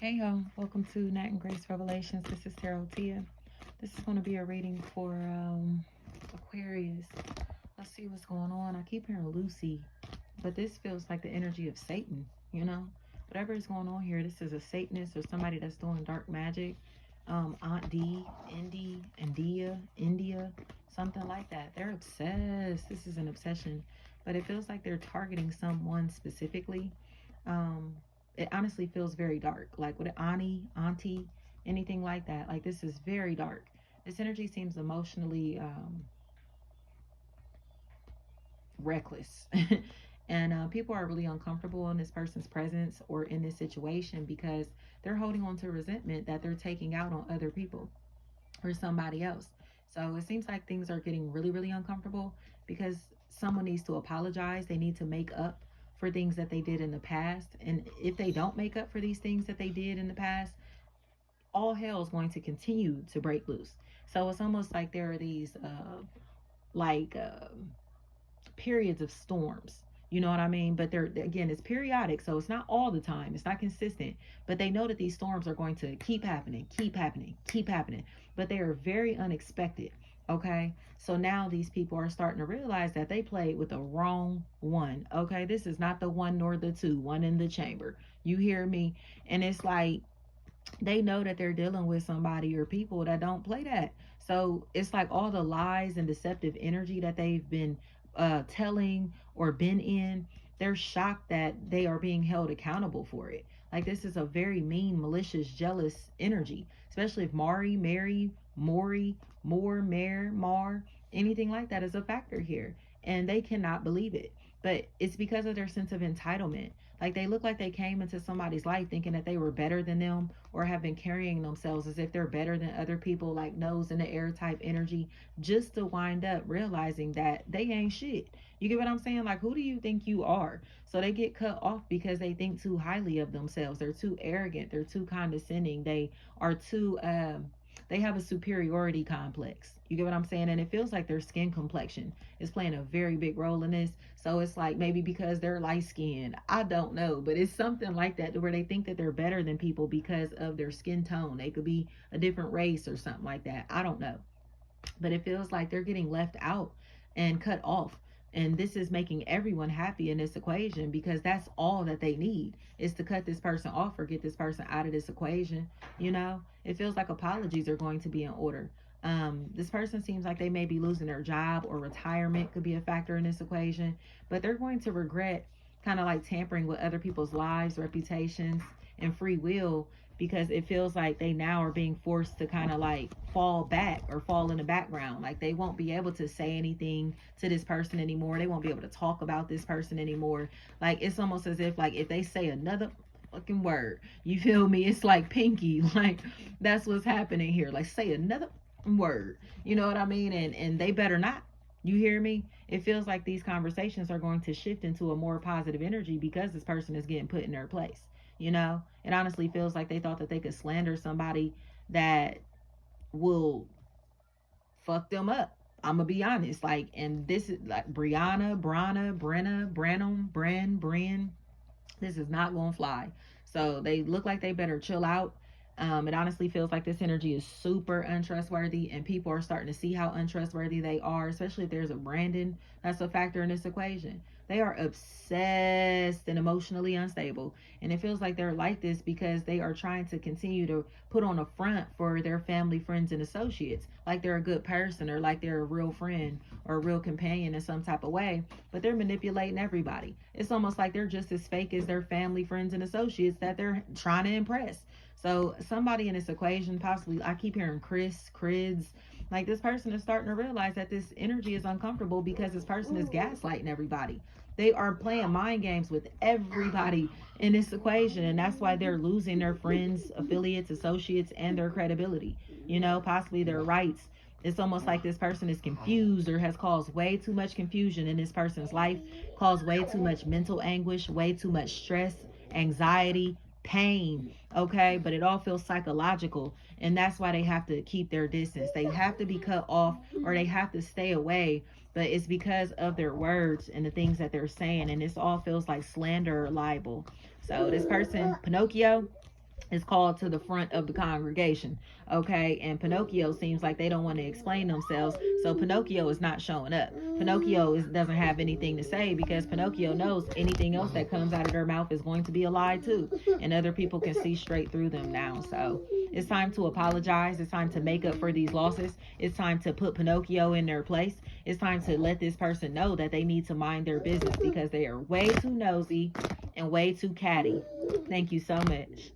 Hey y'all, welcome to Nat and Grace Revelations. This is Tarot Tia. This is going to be a reading for Aquarius. Let's see what's going on. I keep hearing Lucy, but this feels like the energy of Satan, you know? Whatever is going on here, this is a Satanist or somebody that's doing dark magic. Aunt D, India, something like that. They're obsessed. This is an obsession, but it feels like they're targeting someone specifically. It honestly feels very dark, like with an auntie, anything like that. Like this is very dark. This energy seems emotionally reckless. And people are really uncomfortable in this person's presence or in this situation because they're holding on to resentment that they're taking out on other people or somebody else. So it seems like things are getting really, really uncomfortable because someone needs to apologize. They need to make up for things that they did in the past. And if they don't make up for these things that they did in the past, all hell is going to continue to break loose. So it's almost like there are these like periods of storms. You know what I mean? But they're, again, it's periodic, so it's not all the time. It's not consistent. But they know that these storms are going to keep happening, keep happening, keep happening. But they are very unexpected. Okay, so now these people are starting to realize that they played with the wrong one. Okay, this is not the one nor the two, one in the chamber. You hear me? And it's like they know that they're dealing with somebody or people that don't play that. So it's like all the lies and deceptive energy that they've been telling or been in, they're shocked that they are being held accountable for it. Like this is a very mean, malicious, jealous energy, especially if Mary, Maury, Moore, Mare, Mar, anything like that is a factor here. And they cannot believe it. But it's because of their sense of entitlement. Like they look like they came into somebody's life thinking that they were better than them or have been carrying themselves as if they're better than other people, like nose in the air type energy, just to wind up realizing that they ain't shit. You get what I'm saying? Like, who do you think you are? So they get cut off because they think too highly of themselves. They're too arrogant. They're too condescending. They are too they have a superiority complex. You get what I'm saying? And it feels like their skin complexion is playing a very big role in this. So it's like maybe because they're light skinned. I don't know. But it's something like that where they think that they're better than people because of their skin tone. They could be a different race or something like that. I don't know. But it feels like they're getting left out and cut off. And this is making everyone happy in this equation because that's all that they need is to cut this person off or get this person out of this equation. You know, it feels like apologies are going to be in order. This person seems like they may be losing their job or retirement could be a factor in this equation, but they're going to regret kind of like tampering with other people's lives, reputations, and free will because it feels like they now are being forced to kind of like fall back or fall in the background. Like they won't be able to say anything to this person anymore. They won't be able to talk about this person anymore. Like it's almost as if like if they say another fucking word, you feel me? It's like pinky. Like that's what's happening here. Like say another word. You know what I mean? And they better not. You hear me? It feels like these conversations are going to shift into a more positive energy because this person is getting put in their place. You know, it honestly feels like they thought that they could slander somebody that will fuck them up. I'm gonna be honest. Like, and this is like Brenna, Bren. This is not gonna fly. So they look like they better chill out. It honestly feels like this energy is super untrustworthy, and people are starting to see how untrustworthy they are, especially if there's a Brandon that's a factor in this equation. They are obsessed and emotionally unstable, and it feels like they're like this because they are trying to continue to put on a front for their family, friends, and associates, like they're a good person or like they're a real friend or a real companion in some type of way, but they're manipulating everybody. It's almost like they're just as fake as their family, friends, and associates that they're trying to impress. So somebody in this equation, possibly, I keep hearing Crids, like this person is starting to realize that this energy is uncomfortable because this person is gaslighting everybody. They are playing mind games with everybody in this equation, and that's why they're losing their friends, affiliates, associates, and their credibility. You know, possibly their rights. It's almost like this person is confused or has caused way too much confusion in this person's life, caused way too much mental anguish, way too much stress, anxiety, pain. Okay, but it all feels psychological, and that's why they have to keep their distance. They have to be cut off or they have to stay away, but it's because of their words and the things that they're saying, and this all feels like slander or libel. So this person, Pinocchio, is called to the front of the congregation. Okay, and Pinocchio seems like they don't want to explain themselves, so Pinocchio is not showing up. Pinocchio doesn't have anything to say, because Pinocchio knows anything else that comes out of their mouth is going to be a lie too, and other people can see straight through them now. So it's time to apologize. It's time to make up for these losses. It's time to put Pinocchio in their place. It's time to let this person know that they need to mind their business, because they are way too nosy and way too catty. Thank you so much.